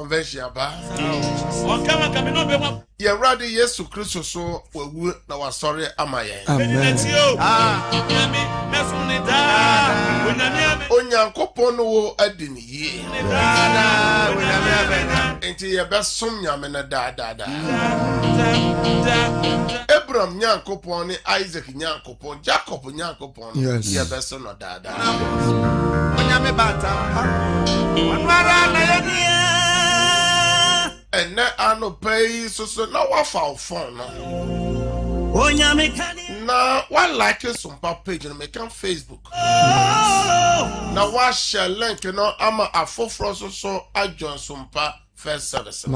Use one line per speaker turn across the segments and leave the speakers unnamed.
convention aba. Ye radi Yesu Kristo so wawu na wasori ama yen.
Amen.
Onyankopon no wo adi ni ye. Enti ye besom nyame na da. Abraham nyankopon ni Isaac nyankopon, Jacob nyankopon.
Yes.
Ye besom no da.
Onyame bata. Wanwara na ye.
And now I no pay so now what for phone no. Now what like some page and make on Facebook. Now what share link you know I'm a full frozen so I join some first service.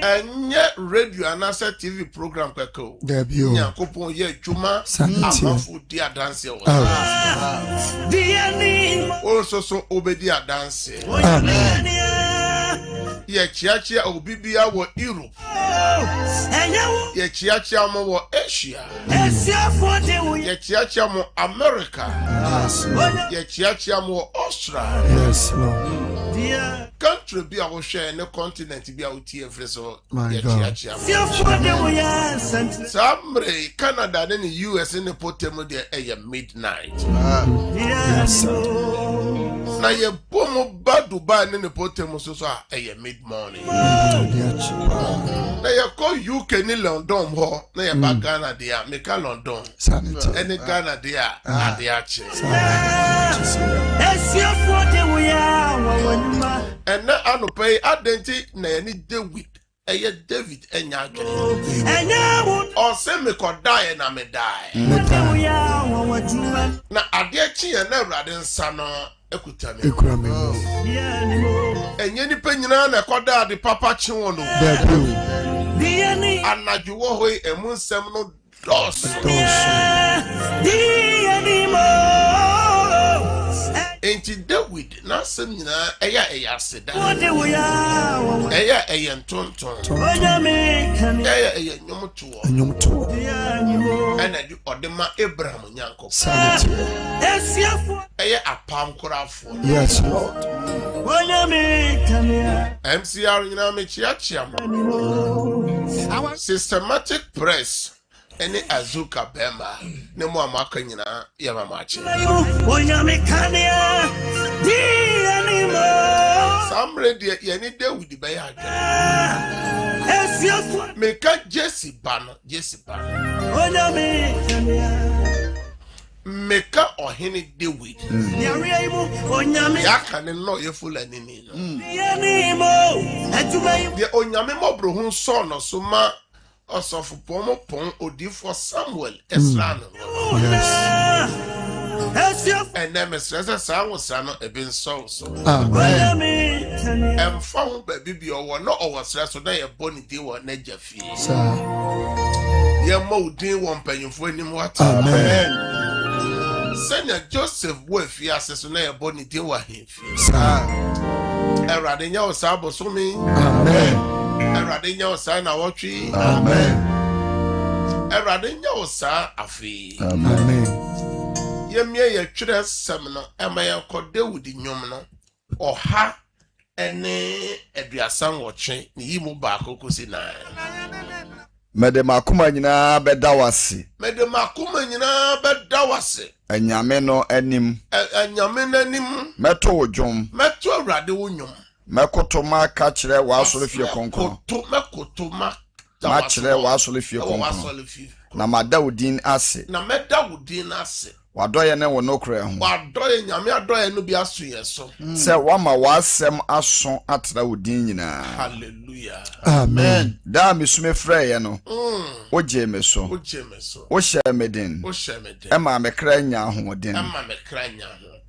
And yet radio and answer TV program kako.
Debut.
Nya kopon ye juma amafu dia dance yo. Also so obedia dance. Ye chiachia obibia wo Europe. Ye chiachia mo wo Asia. Ye chiachia mo America. Ye chiachia mo Australia.
Yes, Lord.
Country be our share no continent be out here so ye chiachia. Samre Canada then the US in the potemo there midnight.
Yes,
Na ye bomo ba Dubai in the potemo so mid-morning. Na ye call UK ni London ho na ye ba Ghana there make London. Any Ghana there ache. And na anu pay identity na ye David. David enyage. O se me ko die na me die. Na ade chi ye na Awurade nsa no ekuta me. Enye ni penyina na koda de papa chi won no. Anaju wo hoi emu nsem no dos. Enti David na sem nyina eya seda. Eya ntonton. Eya nyomto. Ana di odema Abraham nyanko. Eya apam korafo.
Yes, Lord.
MCR nyina me chiachia. Systematic press. Any Azuka Bema, no more marking in a Yamamachi. Some ready any day with the Bayard. Make a Jesse Banner. Make a or Henny Dewey. Yakan and no your full and in. The Onyame Mobro son or Suma. Also for Pomo Pong Odi for Samuel Eslan. Yes. And then Mr. Sam was son of been so.
Amen.
And found baby or one or was so they a bonny deal or Nedja fee. Your mo dear one penny for any what.
Amen.
Senior Joseph Wolf, yes, as a bonny deal or him. Eradina was able to me.
Amen.
Eradina was sign our tree.
Amen.
Eradina was afi.
Amen.
Ye children seminar, and my uncle with the Yumno or ha any Edriasan watching Yimu Bako Kusina.
Mede makuma nyina bedawase.
Mede makuma nyina bedawase.
Anyame no anim.
Anyame nanim.
Meto wodwom.
Meto Awurade wonyom.
Mekotoma ka kire wa asole fie konkon.
Mekotoma
ma kire wa asole fie konkon. Na madawudin ase.
Na medawudin ase.
Wadoye ne wo nokre ho.
Wadoye nyame adoye no bi aso yeso.
Se wama wasem aso atra wudin nyina.
Hallelujah.
Amen.
Da misume freye no. Oje meso. O hye medin. Ema mekra nya ahoden.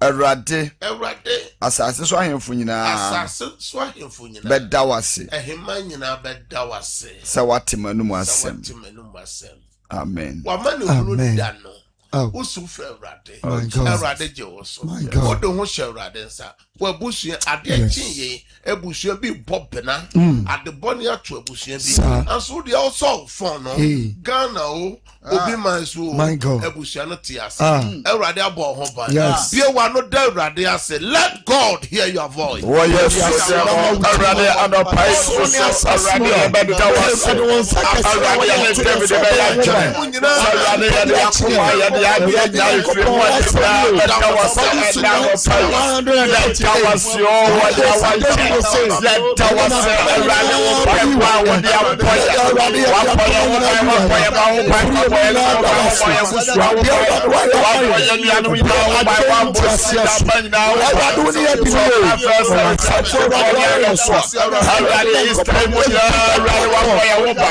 Awurade asase so ahemfo nyina bedawase
ehema nyina bedawase
se watemanu mu asem. Amen.
Wamane hunu dano usu fe Awurade
My God.
Awurade je wo so
My God.
wo do ho hye Awurade nsa wo abusua ade chinye abusua bi bobena ade boni ato abusua bi anso de also phone no Ghana o obi man so
My God.
abusua no te ase Awurade abo ho ban
Yes.
bia wa no da Awurade ase let God hear your voice
Oh yes, Awurade anopai so Awurade ebeda wase Awurade ya David ebeda jere Awurade ya de akoma ya de agye nyare firi mu ebeda wase ena anopai ebeda wase o wade awanche ebeda wase Awurade wo papa wade apoya wapoya wo wapoya ba wo wapoya busu wapoya nyanu ina wo ba wa bosi da na wo Awurade ni ebi Awurade is time ya Awurade wapoya wo ba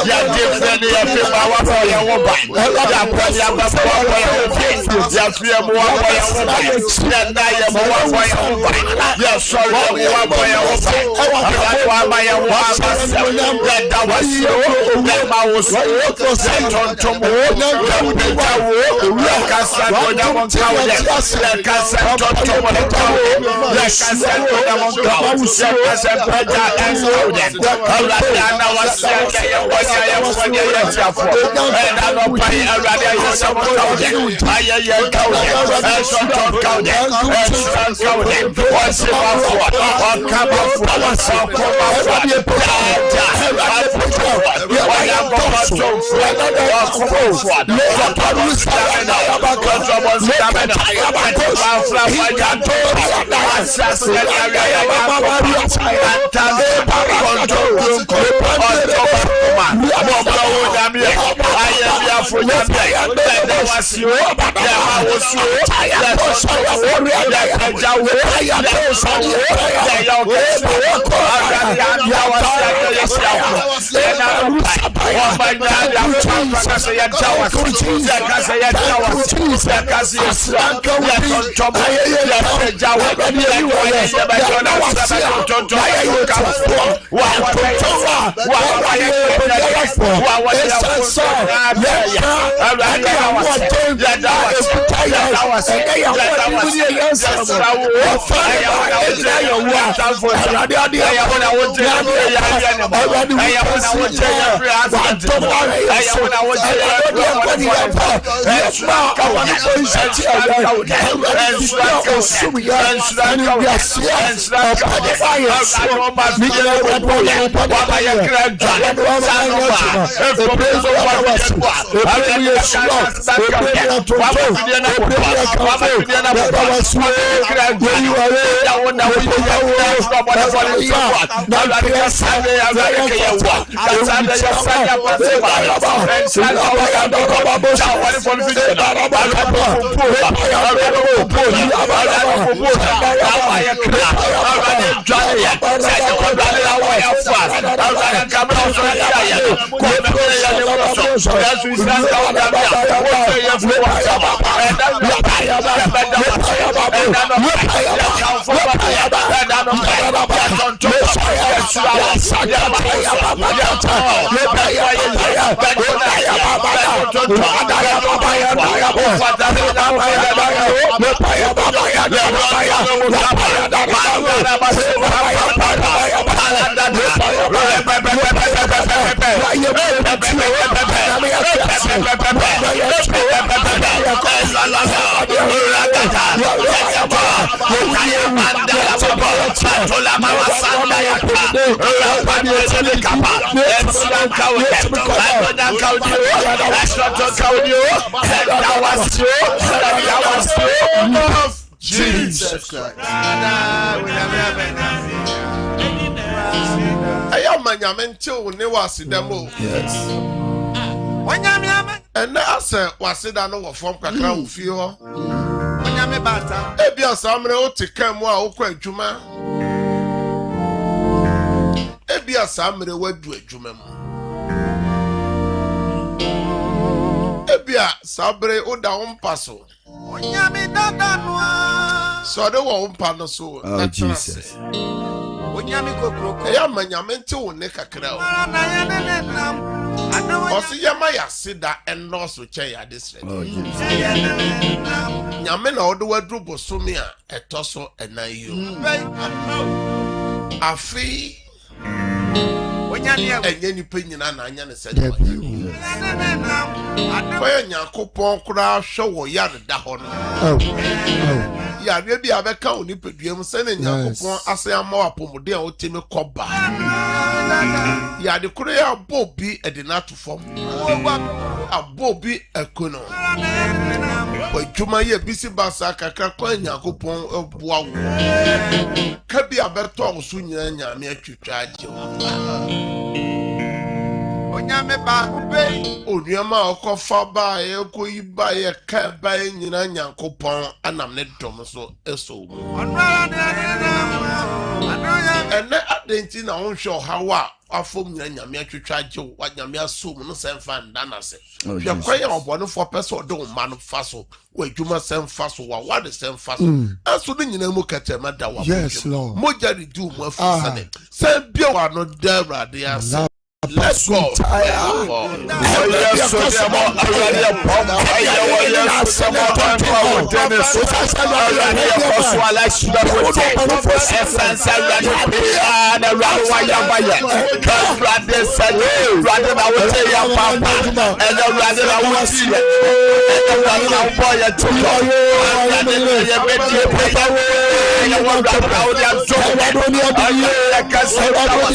ya defend ya pema wapoya wo ba ya poya ba wapoya wo ba ya fie mo wapoya wo ba ya na ya mo wapoya wo ba ya sorry mo wapoya wo ba Awurade wa ma ya wo ba ya da wasi o ma wo so tontom o na ja wo ya kasa do da mo kawo ya kasa tontom o ya kasa do da mo kawo ya kasa praja enso de Awurade ana wasi ya wonya ya wonya ya tiafo na no pai Awurade ya so mo kawo ya ya kawo ya so ton kawo ya so kawo ya wasi ba fo o kaba fo wasi ko ba fo ya ya go ba to fo ya ko fo ya paru sa na ya ba ko so mo sa na ya ba ko ba fla fa ya to ya sa ya ba ba anta ba control ko mo ba wo da mi aya bi afo ya bi da wasio ya ma wo su ya to so ya ja wo ya to so ya ko ko ya wasio ya sia na o ba ya ya ka ya ja wasio ya ka ya ja wasio ya ka ya to ya ja wo ya ba jona wasio to ya ka wa
Jesus Christ. Aya manyamente o ne wasidamo. Yes. And ase wasida no wo fom kakra wo fie ho. Onyame bata. Ebi asamre o teka mu a wo kwa adwuma. Ebi asamre wadu adwuma mu. Ebi asabre o da wo mpaso. Onyame dada no. So de wo mpa no so.
Oh Jesus.
Onyame kokroko. Eya manyamente o ne kakra o. Osi yama ya sida enoso che ya this ready. Nyame na odo wadru bosome a etoso enayo. Afi enye nipa nyina na anya ne sede wanya. Koye Nyankopon kura hwe wo yare da ho no. Yare bi abeka oni peduam se ne Nyankopon ase ama apomode a otimi koba. Yade kura ya bobi edinatu fom. Abobi ekono. Wadwuma ye bisi basa kakra kwa Nyankopon boa wo. Ka bi abeto so nyina nyame atwitwa agye wo. Onyame ba be onuama okofa ba ye koyi ba ye ka ba ye nyina Nyankopon anam ne dom so eso mu. Ene adenti na wonhwe hawa afom nyina nyame atwitwa agye wo wa nyame asom no semfa ndana se. Hwe kwaya obone fo person do ma no fa so wadwuma semfa so wa de semfa so aso no nyina mu katema da wa.
Yes Lord.
Moja redu mu afusane. Se bia wa no da urade ase. Let's go.
Yes, so the more already a pump. Yes, so the more Dennis. Already a person I like to know. Essence already. And a Rawaya. Because rather said, rather I would say your papa. And a rather I would see it. And a rather boy at two. And a better paper. And a one rather out there. I can say that. I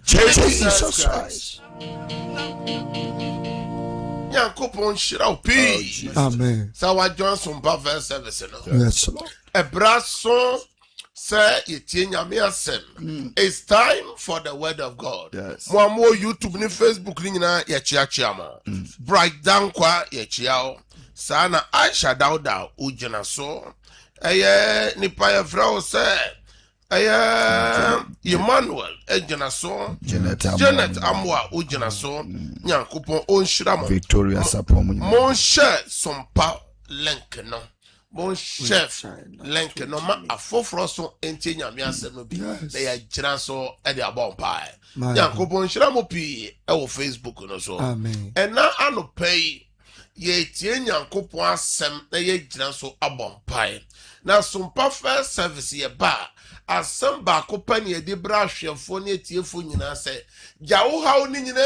Jesus Christ.
Nyankopon shira opi.
Amen.
Sawa Johnson ba verse service no.
Yes Lord.
Ebraso say yetie nyame asem. It's time for the word of God.
Yes.
Mo amo YouTube ni Facebook ni nyina ye chia mo. Bright down kwa ye chia. Sana Aisha Dauda ujina so. Eye nipa ye frao say Emmanuel ejina so. Janet Amwa ujina so. Nyankopon onshira mo.
Victoria Sapom.
Mon share sompa link no. Mon chef link no ma afoforo so enti nyame asem no bi. Na ya jira so e de abon pai. Nyankopon shira mo pi e wo Facebook no so.
Amen.
Ena anopai ye tie Nyankopon asem na ye jira so abon pai. Na sompa first service ye ba asem ba ko pani e de bra hwefo ne tiefo nyina se jawo hawo ni nyina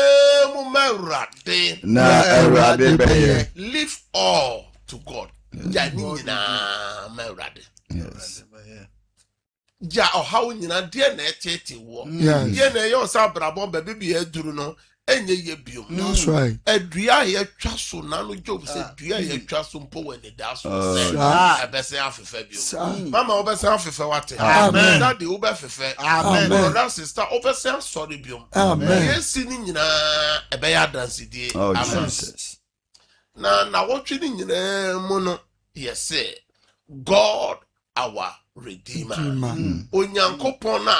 mu mawrade
Na erade be.
leave all to God. Ja ni nyina mawrade.
Yes.
Ja hawo nyina de na etete wo.
Yes.
Ye na yo sa brabon ba bibi eduru no enye ye biom.
That's right.
Adua ye twa so na no job se dua ye twa so mpo wani da so se abese afefa biom. Mama obese afefa wate.
Amen.
Daddy obefefe.
Amen.
Brother sister obese asori biom.
Amen.
Yesi ni nyina ebe ya dance die.
Oh
Amen.
Jesus.
Na wotwe ni nyina mu no yes God our redeemer. Onyankopon na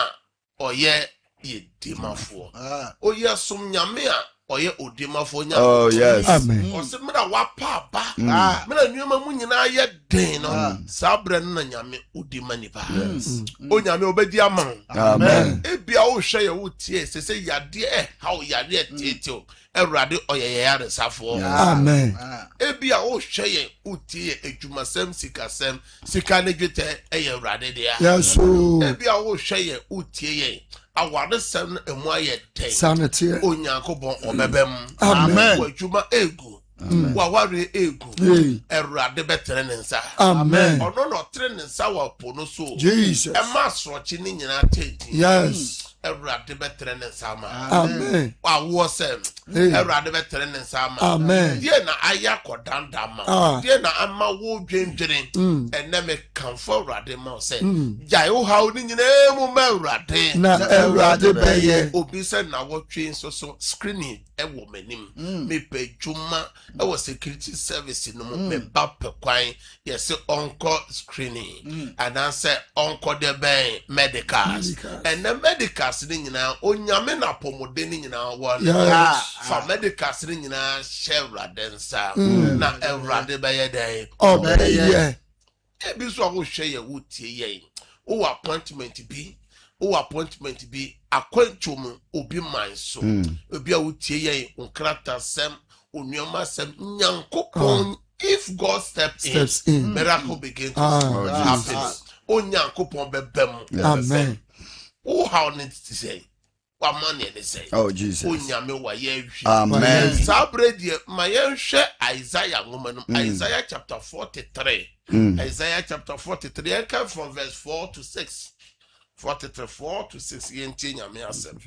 oye ye demafo. Oye som nyame a oye odemafo nya.
Oh yes.
Amen.
Osemra wapa ba. Mena nyoma mu nyina ye den no. Sabre na nyame odema ni ba. Onyame obedi aman.
Amen.
Ebia wo hwe ye wo tie sese yade ha wo yade tietio. Erade oye yare safo.
Amen.
Ebia wo hwe ye wo tie edwumasem sikasem sika ne dwete eye erade dia.
Yes.
Ebia wo hwe ye wo tie ye awade sem emu aye ten
Sanity.
onyankopon obebem
Amen.
wadwuma egu waware egu erade betere ne nsa
Amen.
ono no tere ne nsa wa po no so
Jesus.
ema sorochi ni nyina tenti
Yes.
erade betere ne nsa ma
Amen.
wawo sem erade betere ne nsa ma
Amen.
die na aya kodanda ma die na ama wo dwendwene ene me kanfo erade ma se jai wo hawo ni nyina mu ma erade
Na Erade beye.
obi se na wo twe so screening ewo manim me pedwuma ewo security service no me ba pekwan yes onko screening and answer onko de ben medicals and the medicals ni nyina onyame na pomode ni nyina won fa medicals ni nyina share densa na Erade beye den
Obeye.
ebi so wo hwe ye wotie ye wo appointment bi akwantum obi man so obi a wotie ye onkrata sem onuoma sem nyankopon if God steps in miracle begin to happen onyankopon bebem
Amen.
wo how need to say wa man dey say
Oh, Jesus.
onyame wa ye hwi
Amen.
sabre die ma ye hwe Isaiah ngomanum Isaiah chapter 43 Isaiah chapter 43 and come from verse 4 to 6 43 4 to 6 yenti nyame asem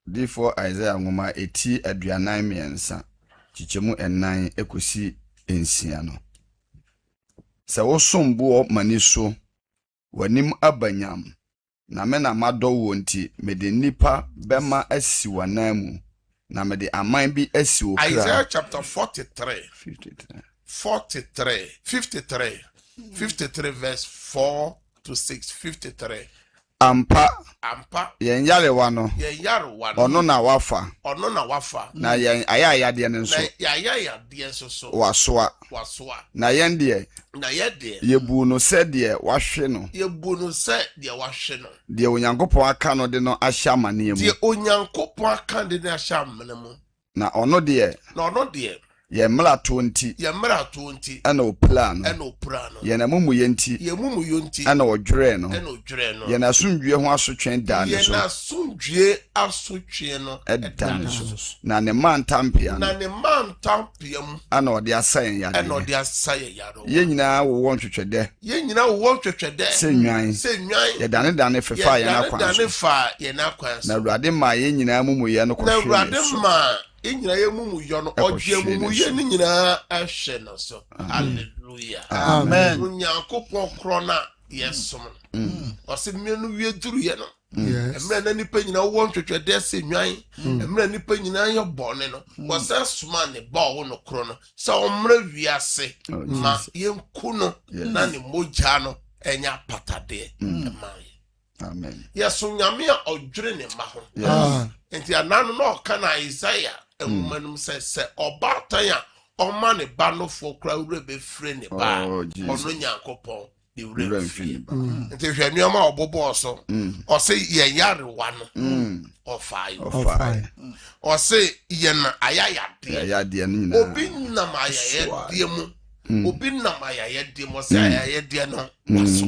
Therefore Isaiah ngoma eti aduanan miensa chichemu enan ekosi ensia no. Se wo sombo mani so wanim abanyam na me na madɔ wo nti me de nipa bema asi wanamu na me de aman bi asi wo
Isaiah
kra.
chapter 43 53 verse 4 to 6 53
Ampa
ampa
yen yarewa no
ye yarewa
ono na wafa
ono na wafa
na yen ayayade ne nso
na ya de so
wasoa
wasoa
na yen de
na ye de
yebu no se de wahwe no
ye bu no se de wahwe no
de onyankopon aka no de no ahya mane mu
de onyankopon aka de na ahya mane mu
na ono de
na ono de
ye mlato nti
ye mrato nti
ana oplan
ena opra no
ye na mumu ye nti
ye mumu yo nti
ana odwere no
ena odwere no
ye na sundwe ho asotwen da ne
ye
so
na sundwe asotwe no
da ne so na ne man tampia
na
no
ne man tampiam
ana ode asan ya
ena
de
ode asaye yaro
ye nyina wo won twetwede
ye nyina wo twetwede
se nwan
se nwan
ye dane fefa ye na kwan
dane
so
fa ye na kwan so
na Awurade ma ye nyina mumu ye no
na
kwohwe
Awurade
ne so
ma enyina ye mumu yo no odwe mumu ye ni nyina ahwe no so hallelujah
Amen.
Onyankopon krona yesom o se mienu wie duru ye no
Yes.
emre na nipa nyina wo ntwetwede se nwan emre nipa nyina ye bone no wo se soma ne ba wo no kro no se omre wiase ma yenku no na ne moja no enya patade emai
amen
yeso nyame a odwere ne ma ho enti ananu na oka na Isaiah enwomanum se obatan a oma ne ba no fo kra wure be fre ne ba ono nyankopon de wure mfi enti hwe nuoma obobo so o se ye yare wa no ofai o se ye na ayaya
de nyina
obi na ayaya de mu obi na ayaya de mo se ayaya de no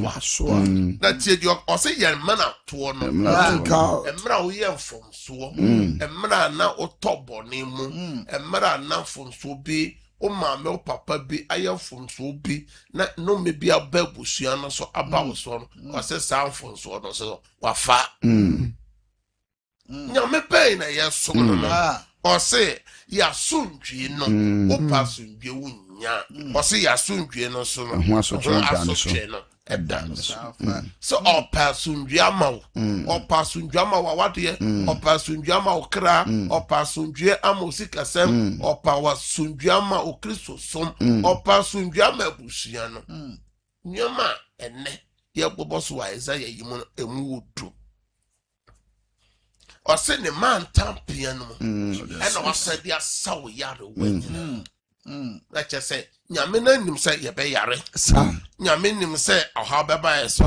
waswa na tie di o se ye mana to no emra wo ye mfomso emra na otobone mu emra na mfomso bi o maame o papa bi ayefomso bi na no me bi ababusua no so abawo so no o se sa mfomso no so wafa nyame pay na yeso no o se ya sundwe no o pasundwe wunya o se ya sundwe no so no
ho asotwe
no edan so opasundwe amawo opasundwe amawo wade opasundwe amawo kra opasundwe amosika sem opawasundwe amawo Kristo som opasundwe amabusua no nyoma enne ye boboso wa Isaiah yimu emu wodu o se ne man tampia no ena wasadi asawo yare wanyina na chese nyame na nim se ye be yare nyame nim se oha beba yeso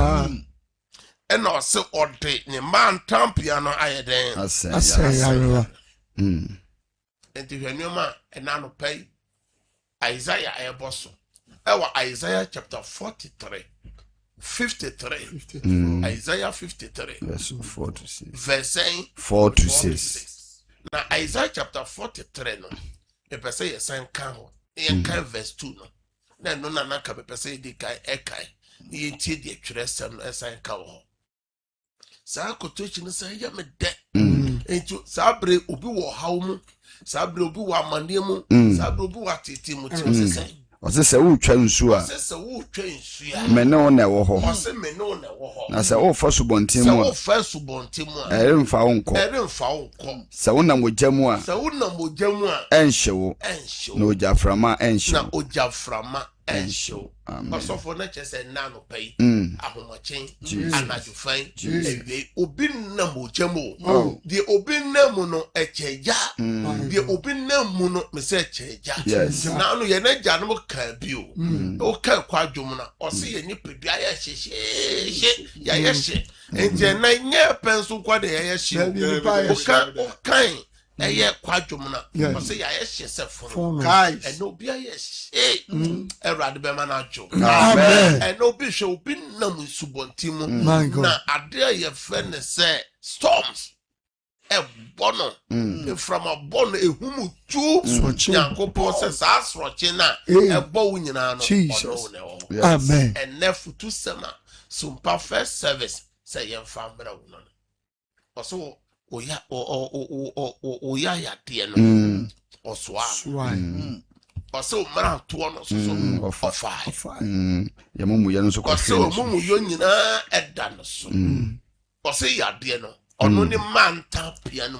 ena o se ode ne man tampia no ayeden
ase
yarewa
enti hwanuoma ena no pay Isaiah ayeboso ewa Isaiah chapter 43 53. Isaiah 53.
Verse 4 to 6.
Verse
4 to 6.
Now Isaiah chapter 43 no. Me pese ye san kan ho. Ye kan verse 2 no. Na no na naka me pese di kai ekai. Ye tie di atwere sem no san kan ho. Sa kotochi no san ya me de. Enti sabre obi wo haw mu. Sabre obi wo amane mu. Sabre obi wo atete mu ti se san.
Ose se wo twa nsu a.
Ose se wo twa nsu a.
Me ne wo na wo ho.
Ose me ne wo na wo ho.
Na se wo fa subontin mu a.
Se wo fa subontin mu a.
Eremfa wo nko.
Eremfa wo nko.
Se wo na mojamu a.
Se wo na mojamu a.
Enhye wo. Na ojaframa enhye.
Na ojaframa enhye. Osofo na chese na no pai. Ahomachen, anadufan, ewe obi na mojamu. Die obi na mu no echeja. Die obi na mu no me se echeja. Na no ye na gya no ka bio. O ka kwadwom na o se ye nipadua ya hyehye ya yehye. Enti na nye penso kwa de ya yehye. O kan eye kwadwom na o se ya yehye se funu. Kai eno bia yehye. Erade be ma na adwo.
Amen.
Eno bi hwe obi nam subontimu na ade ye fe ne se storms. Bono from a bono ehumu tu Yankopon says asroche na ebo wo nyina no.
Amen.
And nefutu sema sumpa first service say yemfa mbra wo no. Oso oya oya ya de no. Oswa. Oso mara to no so ofa.
Yamumu ya no so kwa.
Oso mumu yo nyina eda no so. Oso ya de no. Ono ni manta pia no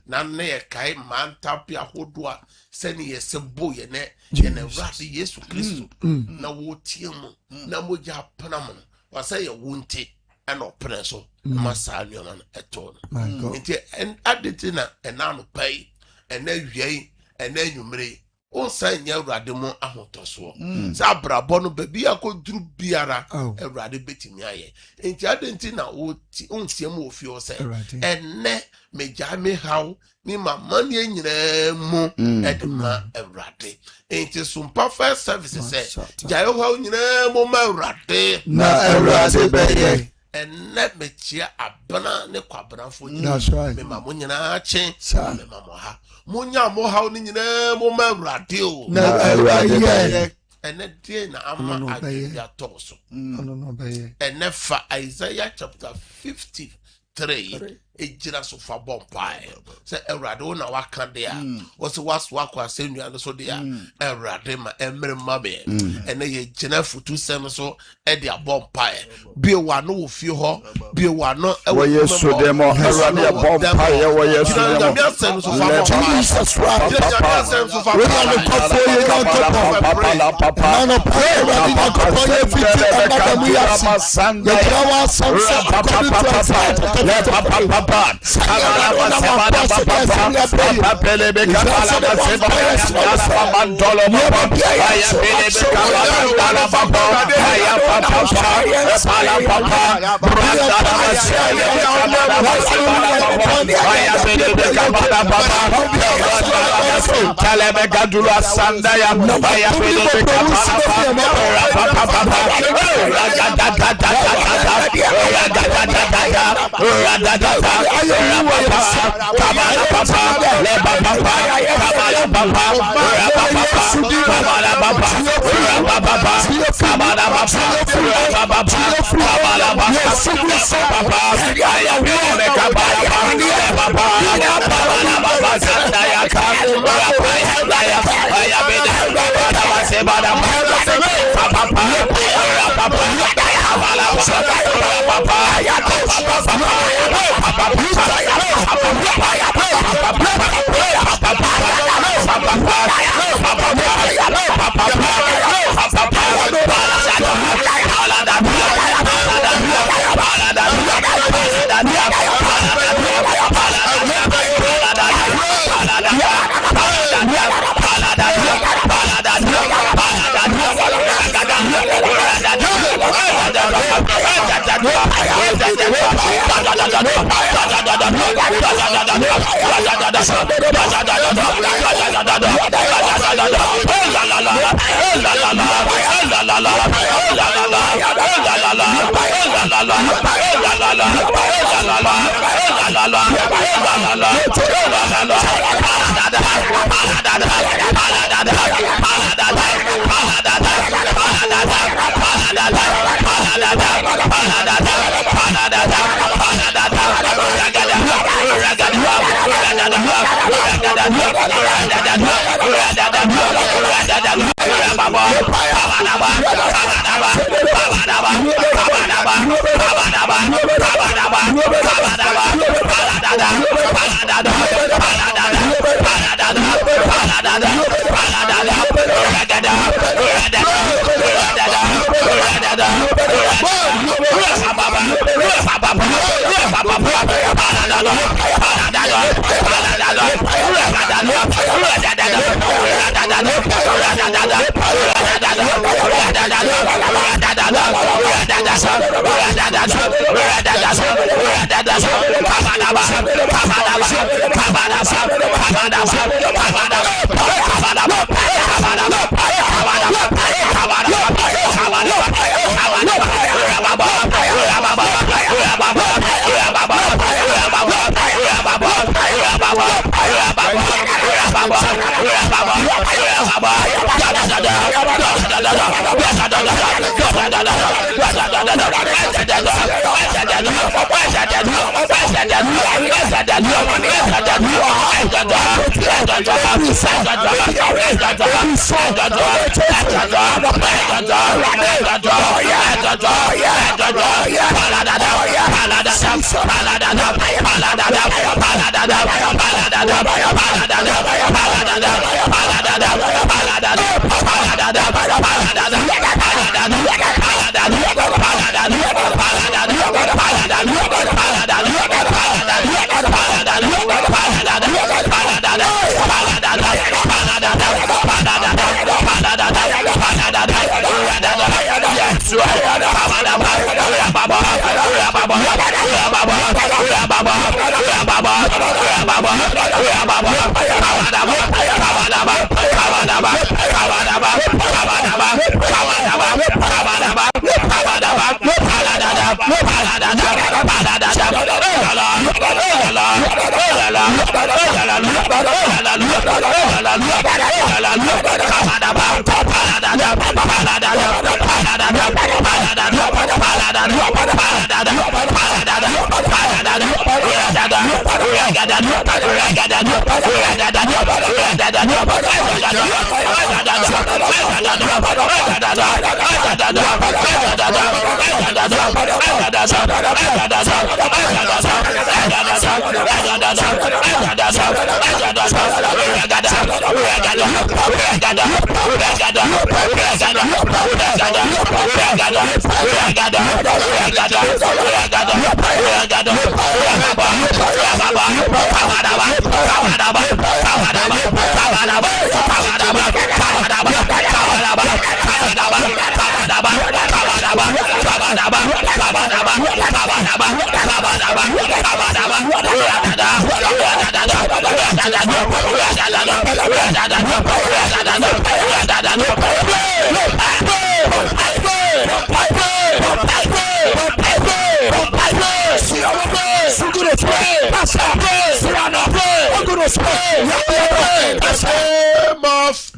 na ne kai manta pia hodua se ne yese bo ye ne Awurade Yesu Kristo na wo tie mu na moja panam no wasa ye wonte ana opre so masa nyoma no eto no nti adete na enano pai ena wiei ena nwumre o san nya Awurade mu ahotoso sa brabo no babi akoduru biara Awurade betimi aye enti adenti na o ontiam ofi o se enne meja me haw ni mama ne nyina mu edema Awurade enti sumpa first service se jayo haw nyina mu ma Awurade
na Awurade beye
enne mechia abana ne kwabranfo
nyina me
mama nyina ache me mama ha munya mo haw ni nyina mo ma Awurade o
na Awurade
ene die na ama agya toso ene fa Isaiah chapter 53 ejira so fa bompai se Awurade wo na waka de a wo se waswa kwa senua no so de a Awurade ma emre mabe ene ye gina futu sem so e de bompai bi wa no wo fi ho bi wa no e
wo Yesu de mo Awurade e bompai e wo Yesu de mo
Jesus Christ we are the papa ye no papa no pray Awurade no papa ye fiti amba mu yasi ye trawa sansa according to papa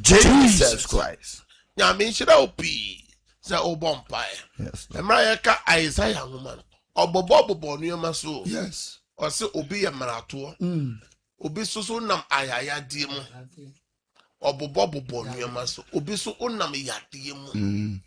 Jesus Christ.
Nyamishira opi za obompai.
Yes.
Emra ka Isaiah woman. Obobo nneema so.
Yes.
Ose obi ya marato. Obi so nam ayaya die mu. Obobo nneema so. Obi so nam yadie mu.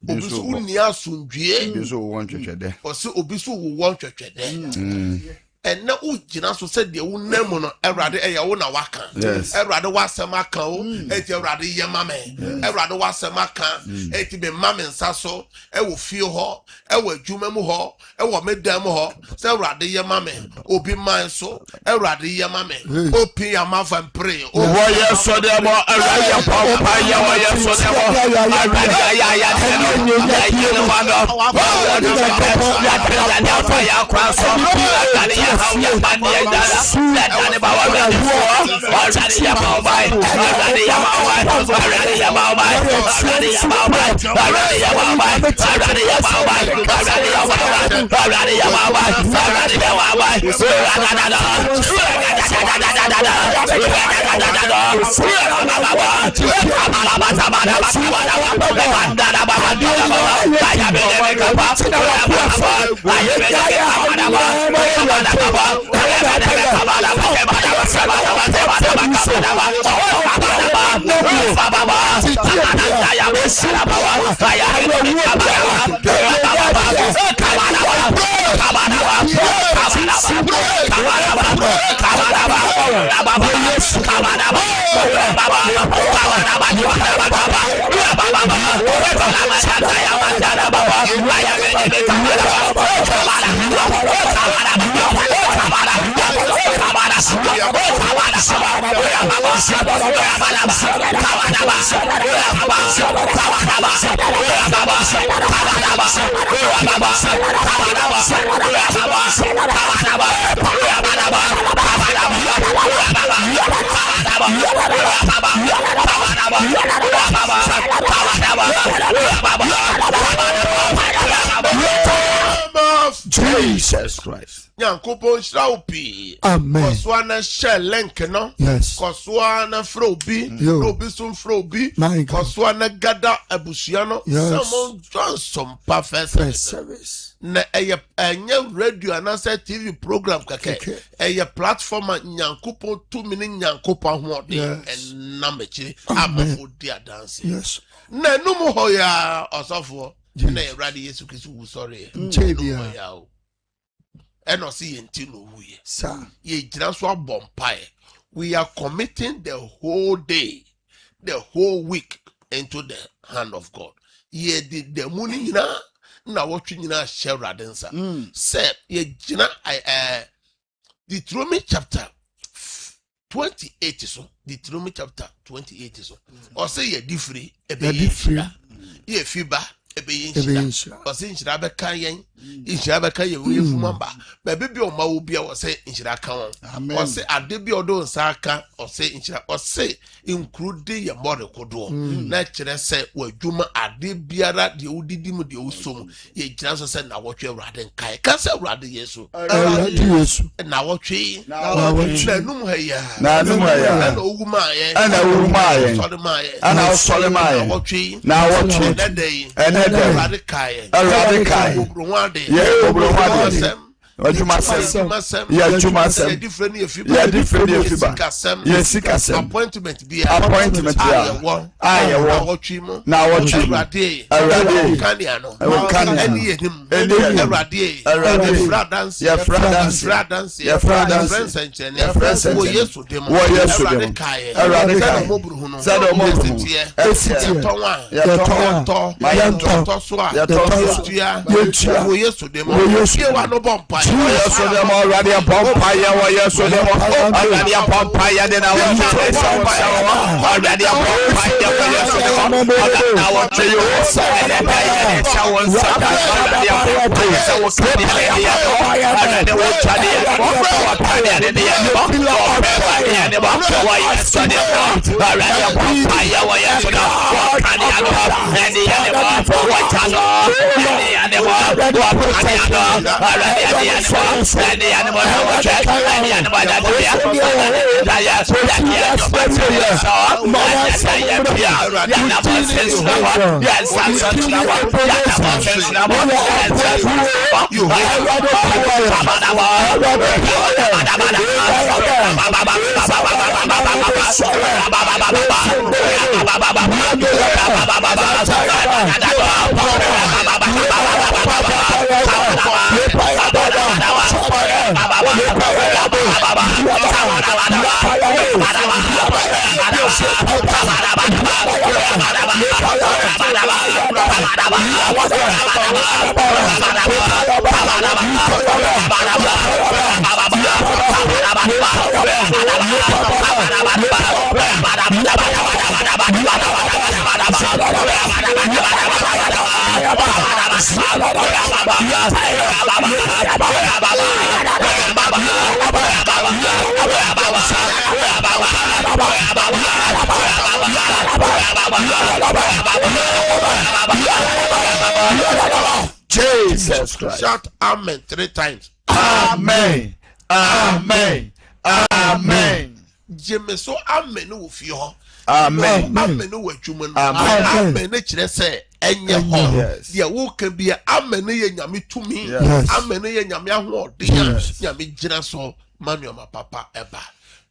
Obi so uni asundwie.
Obi so won twetwede.
Ose obi so won twetwede. And na ujina so said the unemu no Erade eya wo na waka. Erade wasem aka o eti Erade ye mame. Erade wasem aka eti be mame nsa so e wo fie ho e wo adwuma mu ho e wo medam ho se Erade ye mame obi man so Erade ye mame opi ya ma fan pray
o wo ye so de mo Erade ya pa ya wo ye so de mo Erade ya ya ye no ma no ya kwa so
Jesus Christ.
Nyankopon shaupi.
Amen.
Koswana shelenke no.
Yes.
Koswana frobi. Frobi sum frobi. Koswana gada abusiano.
Yes.
Someone join some perfect
service.
Na eye radio anasa TV program kake. Eye platform Nyankopon 2 minute Nyankopon ho de en namechiri abafo dia dance.
Yes.
Na numu hoya osofo. Na Eradi Yesu Kristo wu sorry. Nchebia. And see until we sir. Ye just one pie. We are committing the whole day, the whole week into the hand of God. Ye did the money na watching na share radensa. Say ye jina Deuteronomy chapter 28 so. Deuteronomy chapter 28 so. Or say ye different ye fiba ebe yinshira ose nshira beka yen nshira beka ye we fumamba ba bebi o ma wo bia ose nshira ka won ose ade bi odo nsa aka ose nshira ose include ye more kodo na kire se wadwuma ade biara de udidim de usom ye gina so se na wotwe awrade nkai ka se awrade yesu na wotwe na num ha ya na oguma ye ana oguma ye wotwe na wotwe na dey Radikai, appointment be
Jesus Christ.
Shout amen 3 times.
Amen. Amen. Amen.
Jeme so amen wo fi ho.
Amen.
Amen wo adwuma no.
Amen.
Amen kire se enye ho.
Yes.
Dia wo ka bia amen ye nyame tumi.
Yes.
Amen ye nyame ahode. Nyame gina so manuel ma papa eba.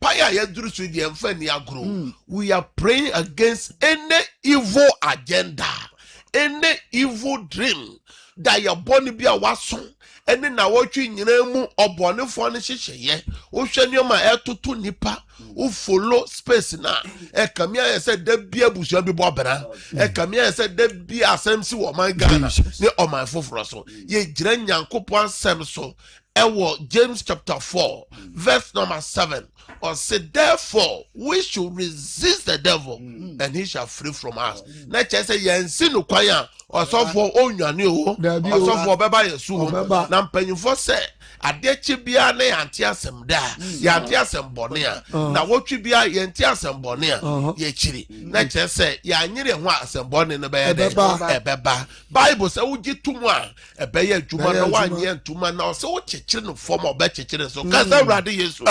Paya yeduru so dia mfa ni agro. We are praying against any evil agenda, any evil dream that your body be a waso. Ene na wotwe nyina mu obonefo ne hyehyeye wo hwe nioma etoto nipa wo follow space na ekamia yese da bia busua bi bobra ekamia yese da bia asem si wo man Ghana ne o man foforo so ye gira nyankopo asem so ewo James chapter 4 verse number 7 or say therefore we should resist the devil and he shall flee from us. Na chese yensi no kwan a osofo onwane o osofo beba yesu ho na mpanyimfo se adechi bia na yante asem da yante asem bone a na wotwi bia yante asem bone a ye chiri na chese ya nyire ho asem bone no be ye de ebeba Bible say wugi tumu a ebe ye adwuma no wanye ntuma na se wo chechire no form obe chechire so kasa awrade yesu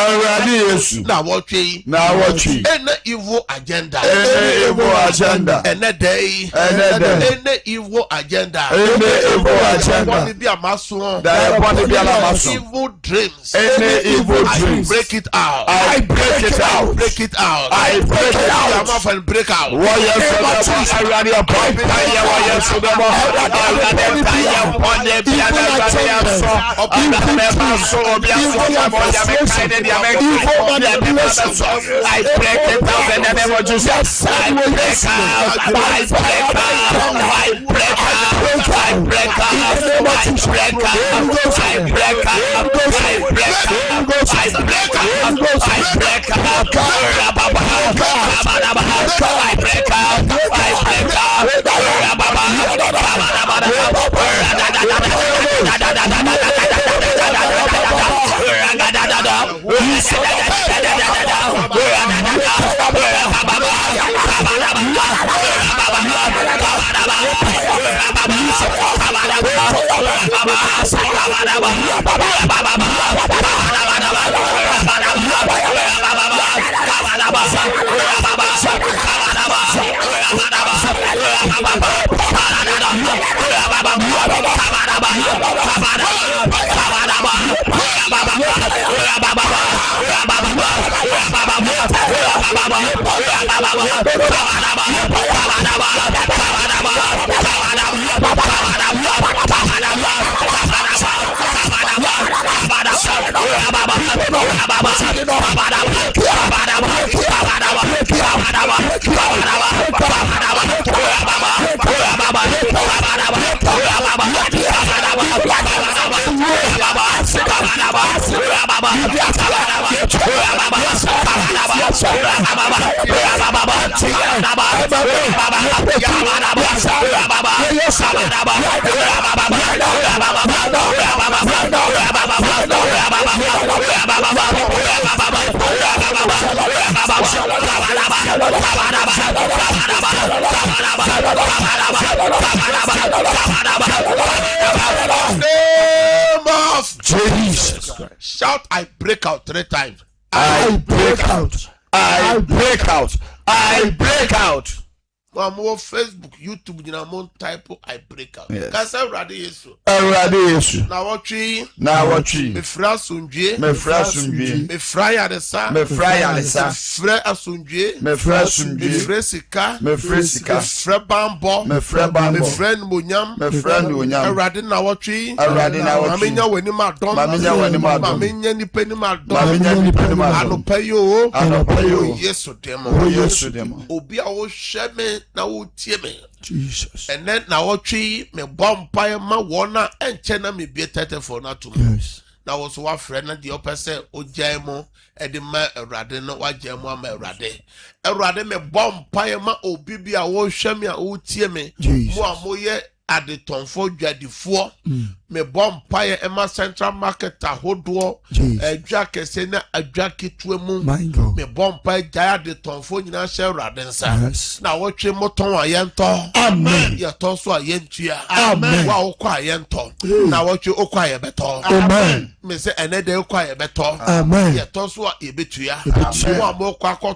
na wotwi any evil agenda any day any evil agenda body be amaso evil dreams
any evil dreams
break it out
I break it out
break it out
I break it out
I'm off and break out
I break it out in the name of Jesus. I break out. I break out. I break out. I break out. I break out. I break out. I break out. I break out. I break out. I break out.
Jesus Christ. Shout, I break out 3 times.
I break out. I break out. I break out.
I'm on Facebook, YouTube, you know, type I break out. Because I'm ready, yes. Now what tree?
Now what tree?
Me fra sunje.
Me fra sunje.
Me fra yadesa.
Me fra yadesa.
Fra asunje.
Me fra sunje.
Me fra sika.
Me fra sika.
Me fra bambo.
Me fra bambo.
Me fra munyam.
Me fra nunyam.
Ready now what tree?
Ready now what tree?
Maminya weni madom.
Maminya weni madom.
Maminya ni peni madom.
Maminya ni peni madom.
Anopayo.
Anopayo.
Yesu demo.
Yesu demo.
Obi a wo sheme na wo tie me.
Jesus.
And then now what tree me bompire ma wona enche me be tete for na to me.
Yes.
Now was what friend na the upper say o jaimo e de ma erade no wa jaimo ma erade me bompire ma obi bia wo hwe me a wo tie me mo amoye adetonfo dwadifo me bom paye ema central market ahodo adwa kese na adwa ketua mu me bom paye jaya adetonfo nyina hye urade nsa na wotwe moton ayento amen ye to so ayentua amen wa okwa ayento na wotwe okwa ayebeto amen me se enede okwa ayebeto amen ye to so ebetua amen wa mo kwa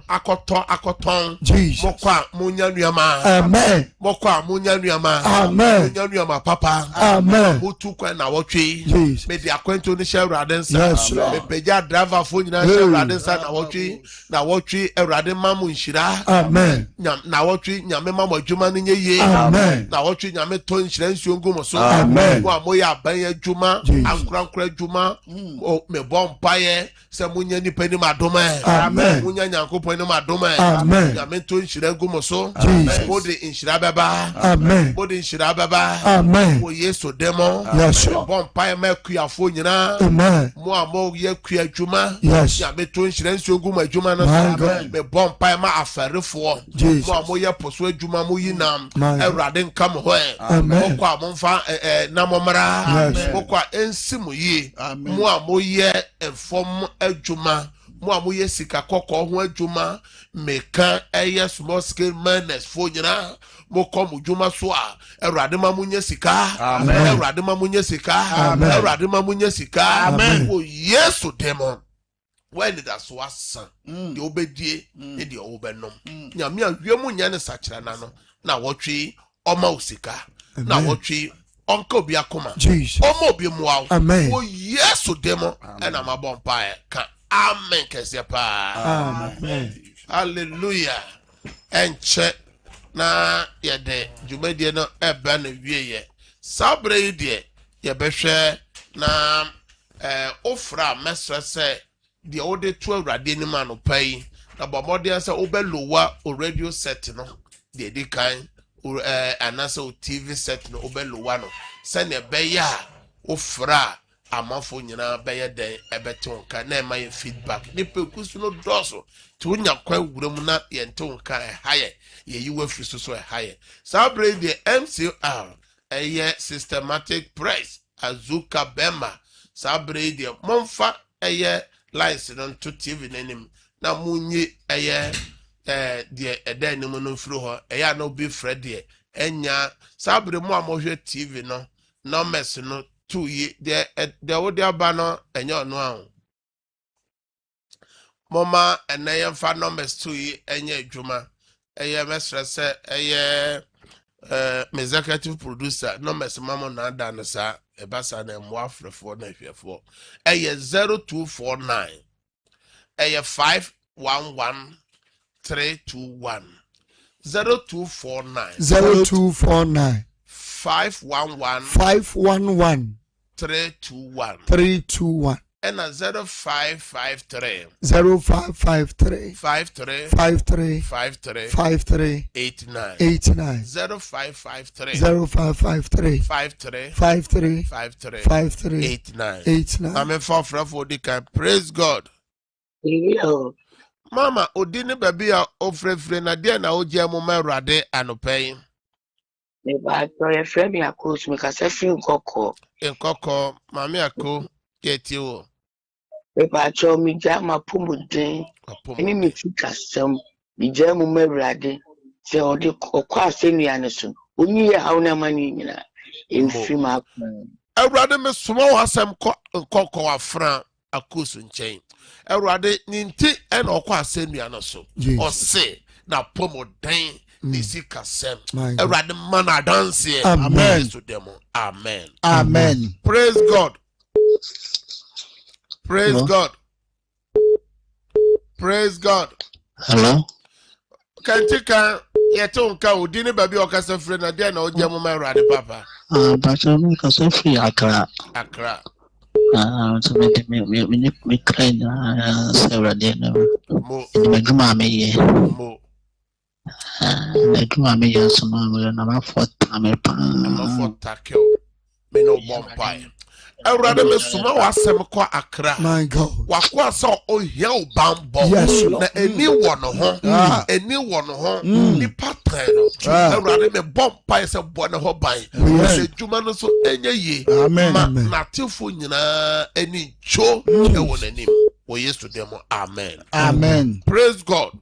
akoton mokwa munyanuama amen mokwa munyanuama amen munyanuama papa amen hutu kwa na wotwe me di akwento ni share radensa me peja driver fo nyina share radensa na wotwe erade mamu nshira amen na wotwe nyame mamu adwuma ni nyeye amen na wotwe nyame to nshira nsuo ngumo so amen wa moya aban adwuma ankura adwuma me bompaye se munya ni pani madoma amen Nyankopon no madoma amen nyamento nhyira gumo so body nhyira baba amen body nhyira baba amen wo yesu demo bon pai makuafo nyina amen mo amo yakua adwuma nyamento nhyira nsuo gumo adwuma no me bon pai ma afarefo mo amo ye poso adwuma mo yinam ewrade nkam ho mo kwa momfa namomra mo kwa ensimu yi mo amo ye efom adwuma mo amoye sika kokko ho adwuma meka eye small scale miners fo nyina mo kom dwuma so a Erade ma munye sika amen Erade ma munye sika amen Erade ma munye sika amen o Yesu demon when did that so asan de obedie e de obenom nyame awiemu nya ne sakira na no na wotwe oma osika na wotwe onka obi akoma omo obi muaw o Yesu demon na mabompa ka amen kesepa amen hallelujah enche na yede jumedie no eba na wieye sabre die ye behwe na ofra mesrese die ode to awrade ni ma no pai na bomode se obelowa o radio set no de di kan anase o TV set no obelowa no se ne beya ofra amafo nyina beye den ebetonka na ema ye feedback ni pekusu no doso ti wonya kwa wuram na ye ntonka haye ye yiwa friso so haye sabre the MCR eye systematic press azuka bema sabre the monfa eye lines no to TV nanim na munyi eye the edan mu no fru ho eye na obi frede enya sabre mu amohwe TV no numbers no two ye the odia bano enyo no an mama enye fa numbers 2 ye enye adwuma eye mesra se eye executive producer numbers mama na dan sa ebasa na mo afrefo na hwefo eye 0249 eye 511321 0249 511 321 and a 0553 53 89 0553 89 I'm a for the can praise God. Mama odini baby a ofrefre na dia na oje mo merade anopai
me ba to ye frɛ me akos me ka se frɛ
nkoko mami ako yeti o
me ba cho mi ja ma pomuden eni me tukasam mi ja mo mawrade se odi kokwa asenu ne so onyi ye hawo na mani nyina enfi ma akon
awrade me somo asem nkoko afran akos nchen awrade ninti en okwa asenu ne so o se na pomuden nisi kasem erade man dance amen to them amen
amen
praise God praise God praise God
hello
kantika yetonka odini baby okasa free na dia na ojamo ma erade papa
but no kasa free Accra so me cry na Saturday no mo juma me ye mo na juma me ya so na ma for takeo
me no bompire. Awurade me suma wasem kwa Accra.
My God.
Wakwa so ohia obambo.
Yes, Lord.
Na eni wono ho. Eni wono ho. Ni pattern no. Awurade me bompire se bone ho ban. Se djuma no so enye ye.
Amen.
Ma natifo nyina eni cho e wonanim. O yesu demo. Amen.
Amen.
Praise God.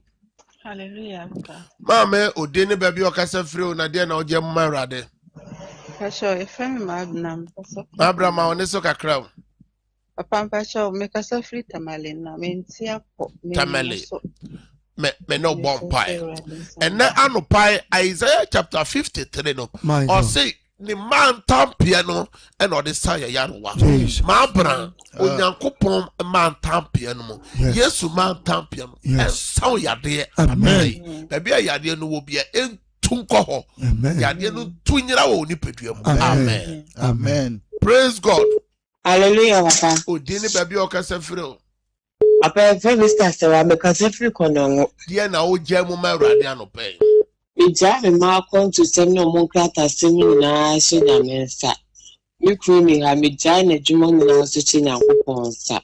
Hallelujah.
Mama odeni baby okasa free o na de na oje mma Awurade.
Pastor, if I'm Magnum,
Abraham oneso kakra.
Papa Pastor, make us a free tamale na mentia po.
Tamale. Me no bompire. And na anopai Isaiah chapter 53 no. Or say the man tampia no and or the saya yanwa. Mabra onyankopon man tampia no mo. Yesu man tampia no. And so yade. Amen. Baby yade no will be a tunko. Amen. Amen.
Amen.
Praise God.
Hallelujah, Papa.
Odini baby okasa free.
Papa, Mr. Sarah, because every corner.
Dear now, Jemu Radiano pay.
We drive a mark to send no more clatter singing na Shinamensa. You creamy, I may join a Jumon and also China Kuponsa.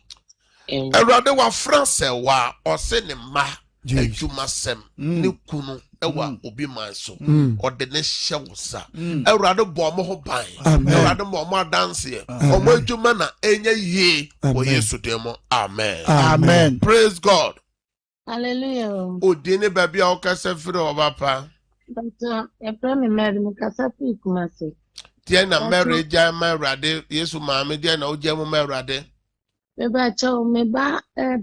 And rather wa France wa or send him ma. Jumasem, Nukunu, Ewa, Obi Manso, or the next Shawsa, a rather bomb of buying, a rather more dance here, or more Jumana, any ye, or yes to demo. Amen.
Amen.
Praise God.
Hallelujah.
Odini baby okasa firo papa.
But a prime married Mukasa Kumasi.
Tiana Mary Jama Rade, Yesu Mammy, Diana Ojamo Merade.
Maybe chow me ba a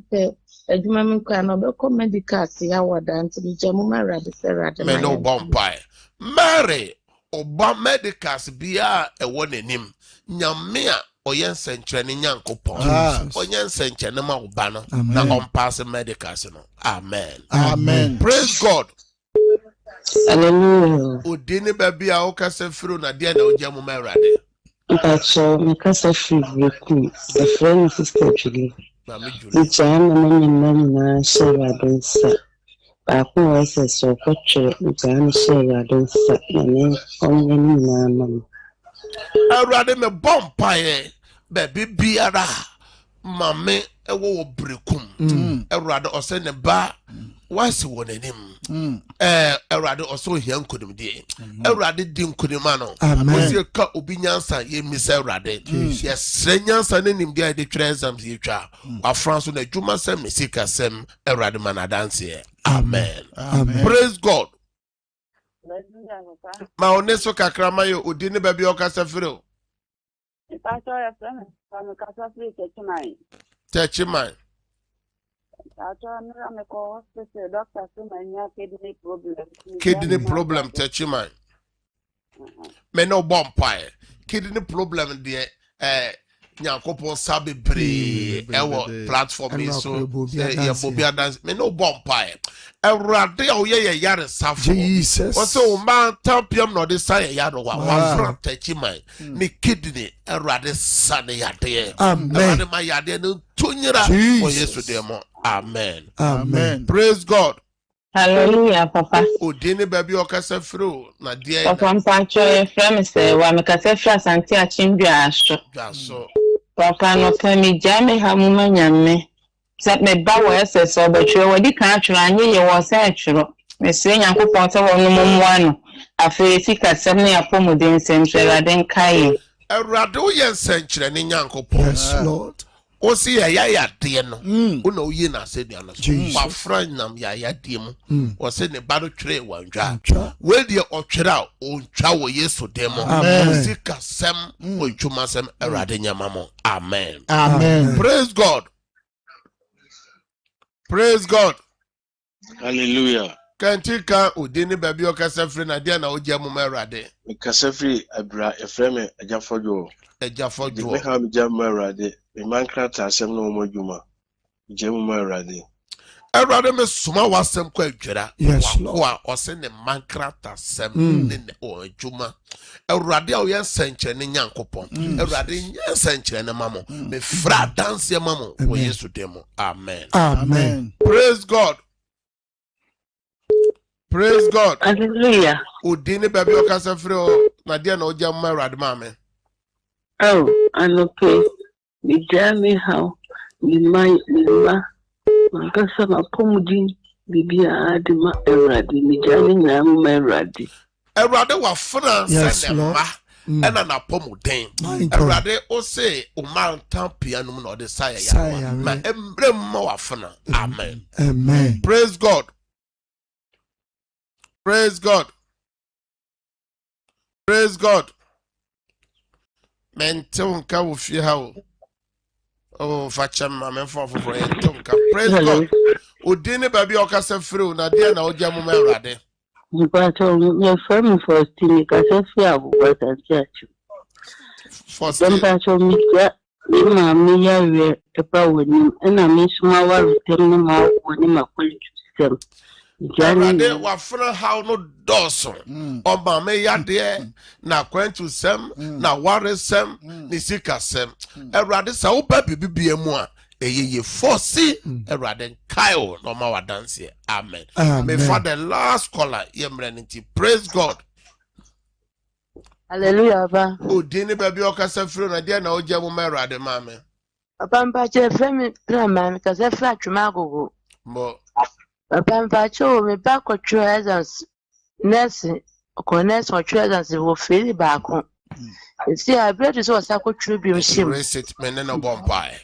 Jumam can obey medical see our dance to the Jamuma Radisera.
Me no bompire. Mary, Oba medicals be a one in him. Nyamia, or yen century in Yankopon, or yen century no more banner, now on passing medicals. Amen.
Amen.
Praise God.
Hallelujah.
Udini baby, I oka se fru na dia na Ojamo Merade.
But because of free, the friend is actually. The China Sarah don't say. Papa was so culture, Jan Sarah don't say, and only mamma.
I rather me bompire, baby biara, mammy, a wo brekum, a rather or send a bar. What's one in him? A rather also young could be a rather dim kudimano. Was your cut obinyansa, ye miss a radde. Yes, Senyans and in him there the transams you try. Our France on the Juma Sem, Missika Sem, a rather man a dance here. Amen. Praise God. Maoneso Kakramayo, Udini Baby Okasafiro.
If I saw a friend from a Casafri,
Touch your mind.
I told me a call, doctor, kidney problem.
Kidney problem, touch your mind. Me no bompire. Kidney problem, dear. Nyankopon sabi bre ewo platform so ya bobia dance me no bompire Awurade o ye yare safo
Jesus
o so man tampiam no de sa yare wa front tachiman ni kidney Awurade sa ne yade Awurade ma yade no tunyira o Yesu demo. Amen.
Amen.
Praise God.
Hallelujah, Papa.
Odini baby okasa fro na dia
Papa mpacho friend say wa me kasa fra santi achimbia aso.
So
Papa no kami jame hamuma nyame. Set me ba wo SS obetwe wo di kan atwere anye ye wo sa atwere. Me se Nyankopon se wo no mumwa no. Afi sika sem ne apomuden sem hwere den kai.
Awurade wo ye nsenkyere ne Nyankopon.
Yes, Lord.
O si ya de no una oyi na se dia no wa franyam ya de mu o se ne ba do twere wandwa we de o twere a o ntwa wo Yesu demo sika sem o twuma sem Awurade nyama mo. Amen.
Amen.
Praise God. Praise God.
Hallelujah.
Kantika odini baby okasa free na dia na oje mu Awurade.
Kasa free abra efreme ajafojo.
Ajafojo.
Me ha me jam Awurade. Me man krata asem no mo djuma. Jemu Awurade.
Awurade me suma wasem kwa adwera.
Yes, Lord.
Wa ose ne man krata sem ne o adwuma. Awurade o yen senche ne Nyankopon. Awurade yen senche ne mamo. Me fra dance mamo wo Yesu demo. Amen.
Amen.
Praise God. Praise God.
Hallelujah.
Odini baby okasa free o na dia na oja mu Awurade mame.
Oh, and okay. Me jammy how me ma Mankasa mapomudi bibi adima eradi me jammy na eradi.
Erade wa funa
Yes,
sene
Lord.
ma. Ena na pomuden.
My God.
Erade o se o man tampia no na ode saya
Saya,
ya. Ma
right.
embre ma wa funa. Amen.
Amen.
Praise God. Praise God. Praise God. Mentonka wo fie ha o. Oh, fachem ma menfo foforo yentonka. Praise God. Odine baby okasa free na dia na ogya mu Erade.
But your firm for stealing Cassafia, what I church.
For
Then Pacho Mika, me, a power, and I miss my wife, telling him out when him a system.
Erade wa funa how no doso. Oba me yade na kwentu sem na ware sem ni sika sem. Erade sa wo ba bibie mu a eyeye force Erade kaio no ma wadanse. Amen. Me for the last caller yemreniti. Praise God.
Hallelujah, ba.
Odini baby okasa free na dia na ogya mu Erade mame.
Papa Mpache Femi Grandma, because I flat to Mago.
Mo
Papa Mpacho, me back or treasures, nursing, or nurse or treasures will fill it back home. See, I bred is what I could tribute him.
raise it menena bompai.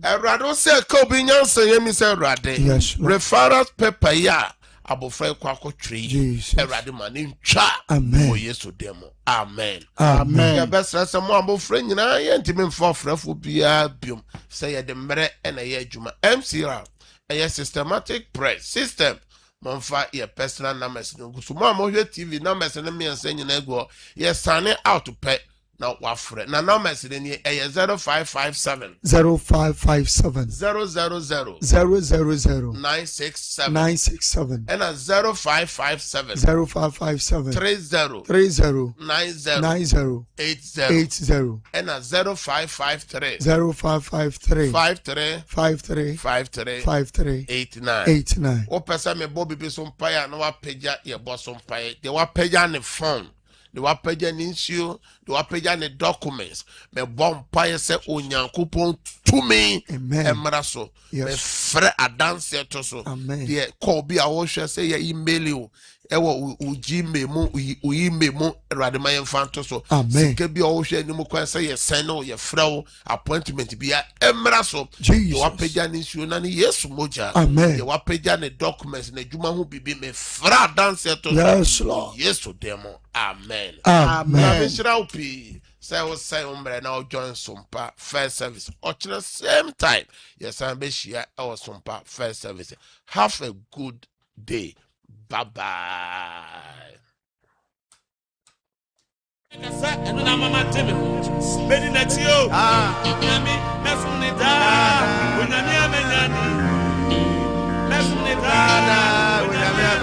Erade say Kobe Nyansa yemi say Erade.
Yes, Lord.
Reference paper ya abofra kwako tree.
Jesus.
Erade mani ntwa.
Amen.
O Yesu demo. Amen.
Amen.
Ya best say mo abofra nyina ye ntimi mfo frafo bia biom. Say ye de mere na ye adwuma. MCR a systematic prayer system. Monfa ye personal numbers no so mo hwe TV numbers no me ense nyina ego ye sign out to pay na wafre na numbers ni 0557
0557
000
000
967
967
and 0557
0557
30
30
90
90
80
80
and 0553
0553
53
53
53
53
89
89.
o pesa me bo bibi so mpaya na wa pagya ye bo so mpaya de wa pagya ne phone de wa pagya ne nsuo de wa pagya ne documents me bo mpaya se onyankopon tumi emra so me frɛ adanse to so de call bi a wo hwɛ se ye email you ewo u Gmail mu u email mu Erade ma yɛmfa to so sika bi a wo hwɛ ni mu kwan se ye send no ye frɛ wo appointment bi a emra so de wa pagya ne nsuo na ne Yesu moja de wa pagya ne documents na adwuma ho bibi me frɛ adanse to so
yes Lord
Yesu demo amen
amen
bishira upi say wo say umbre na join Sumpa first service or same time yes I be share our Sumpa first service. Have a good day. Bye bye. Eno na mama teme. Beni na ti o.